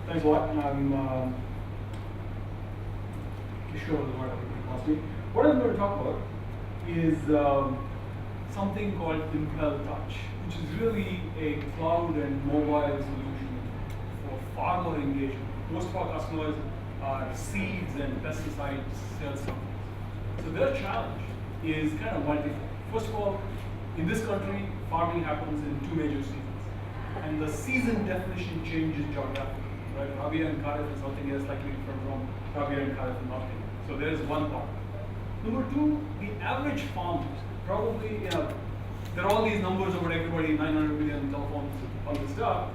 Thanks a lot. I'm kishore, is what everybody calls me. What I'm going to talk about is something called Impel Touch, which is really a cloud and mobile solution for farmer engagement. Most of our customers are seeds and pesticide sales companies. So their challenge is kind of multifold. First of all, in this country, farming happens in two major seasons. And the season definition changes geographically. Right? Rabi and Kharif in South India is slightly different from Rabi and Kharif in North India. So there is one part. Number two, the average farmer probably, there are all these numbers about everybody, 900 million telephones, all this stuff.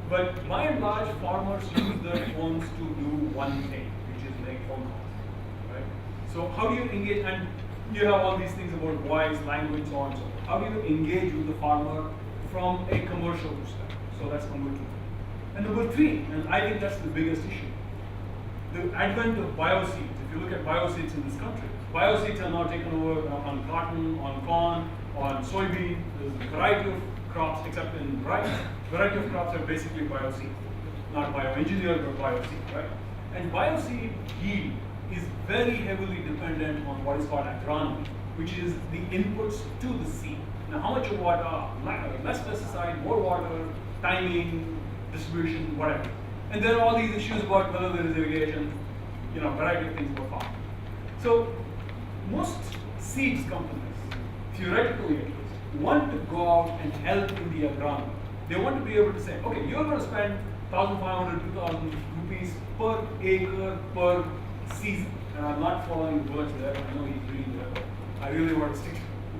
But by and large, farmers use their phones to do one thing, which is make phone calls. Right? So how do you engage? And you have all these things about voice, language, so on and so forth. How do you engage with the farmer from a commercial perspective? So that's number two. And number three, and I think that's the biggest issue, the advent of bioseeds. If you look at bioseeds in this country, bioseeds are now taken over on cotton, on corn, on soybean. There's a variety of crops, except in rice. Variety of crops are basically bioseed, not bioengineered, but bioseed, right? And bioseed yield is very heavily dependent on what is called agronomy, which is the inputs to the seed. Now, how much of what are less pesticide, more water, timing, distribution, whatever. And there are all these issues about whether there is irrigation, variety of things about farming. So most seeds companies, theoretically at least, want to go out and help in the agronomy. They want to be able to say, okay, you're going to spend 1,500, 2,000 rupees per acre per season. And I'm not following the words there. I know he's reading there, but I really want to stick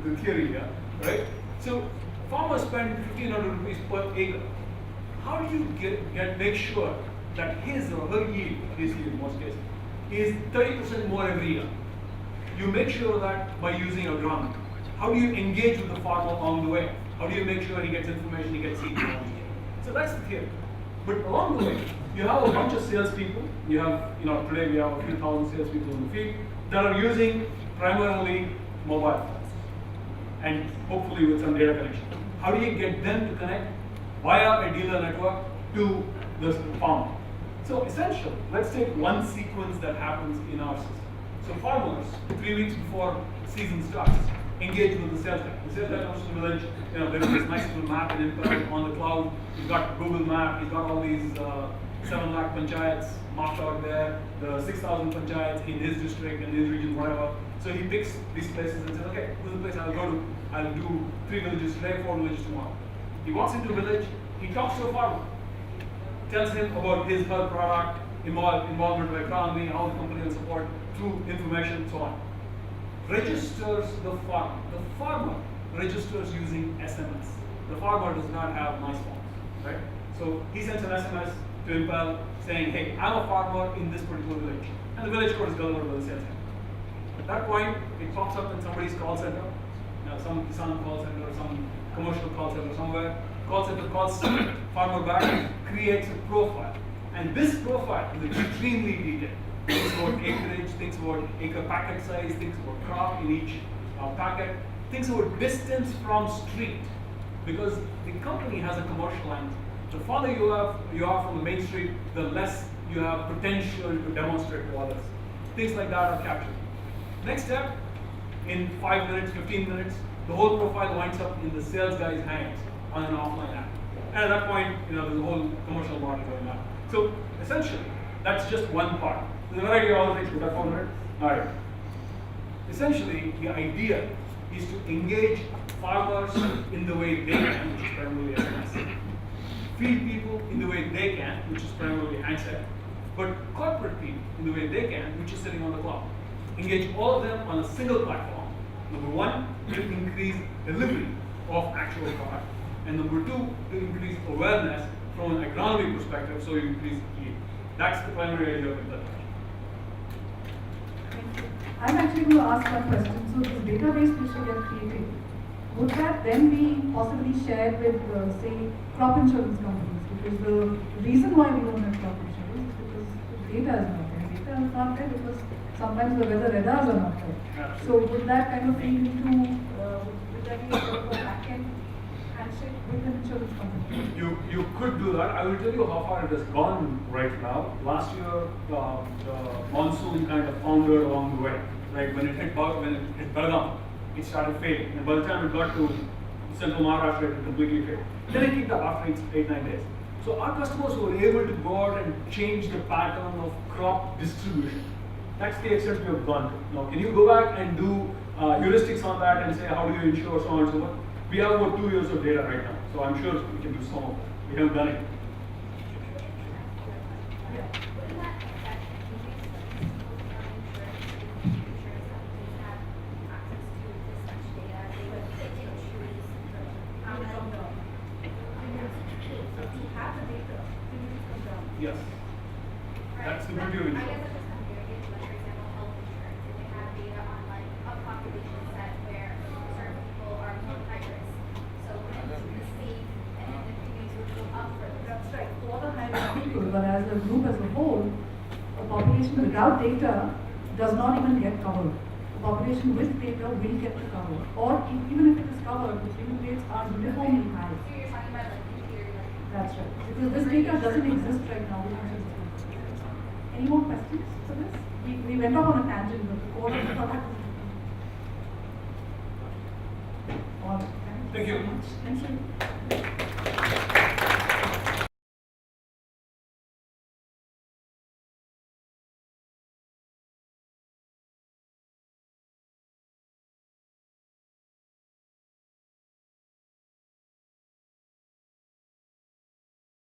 to the theory here, right? So farmers spend 1,500 rupees per acre. How do you make sure that his or her yield, his yield in most cases, is 30% more every year? You make sure that by using agronomy. How do you engage with the farmer along the way? How do you make sure he gets information, he gets seeds along the way? So that's the theory. But along the way, you have a bunch of salespeople. You have, today we have a few thousand salespeople in the field that are using primarily mobile phones and hopefully with some data connection. How do you get them to connect via a dealer network to the farmer? So essentially, let's take one sequence that happens in our system. So farmers, 3 weeks before season starts, engage with the sales guy. The sales guy comes to the village. There is this nice little map in Impel on the cloud. He's got Google Map. He's got all these 7 lakh panchayats marked out there. The 6,000 panchayats in his district, in his region, whatever. So he picks these places and says, okay, this is the place I'll go to. I'll do 3 villages today, 4 villages tomorrow. He walks into a village. He talks to a farmer, tells him about his her product, involvement with economy, how the company will support through information, so on. Registers the farmer. The farmer registers using SMS. The farmer does not have nice phones, right? So he sends an SMS to Impel saying, hey, I'm a farmer in this particular village. And the village code is governed by the sales guy. At that point, it pops up in somebody's call center, some Kisan call center, some commercial call center somewhere. Call center calls farmer back, creates a profile. And this profile is extremely detailed. Thinks about acreage, thinks about acre packet size, thinks about crop in each packet, thinks about distance from street. Because the company has a commercial angle. The farther you are from the main street, the less you have potential to demonstrate to others. Things like that are captured. Next step, in 5 minutes, 15 minutes, the whole profile winds up in the sales guy's hands on an offline app. And at that point, there's a whole commercial model going on. So essentially, that's just one part. There's a variety of other things, but 4 minutes. All right. Essentially, the idea is to engage farmers in the way they can, which is primarily SMS. Field people in the way they can, which is primarily handset. But corporate people in the way they can, which is sitting on the cloud. Engage all of them on a single platform. Number one, to increase delivery of actual product. And number two, to increase awareness from an agronomy perspective, so you increase yield. That's the primary idea of Impel. I'm actually going to ask one question. So this database which we are creating, would that then be possibly shared with, say, crop insurance companies? Because the reason why we don't have crop insurance is because the data is not there. Data is not there because sometimes the weather radars are not there. So would that kind of feed into, would that be a sort of a back-end handshake with an insurance company? You could do that. I will tell you how far it has gone right now. Last year, the monsoon kind of foundered along the way. Like when it hit Belgaum, it started fading, and by the time it got to central Maharashtra, it completely faded. Then it kicked up after 8-9 days. So our customers were able to go out and change the pattern of crop distribution. That's the extent we have gone to. Now, can you go back and do heuristics on that and say how do you insure so on and so forth? We have about 2 years of data right now, so I'm sure we can do some of that. We haven't done it. Yes. That's the beauty of it. I guess I'm just comparing it to, like, for example, health insurance. If they have data on, like, a population set where certain people are more high risk, so when the state and then the premiums would go up for those. That's right, for the high risk people, but as a group as a whole, a population without data does not even get covered. A population with data will get the cover. Or even if it is covered, the premium rates are uniformly high. So you're talking about, like, in theory, like. That's right. Because this data doesn't exist right now. Any more questions for this? We went off on a tangent, but the core of the product is different. All right. Thank you. So much. Thank you.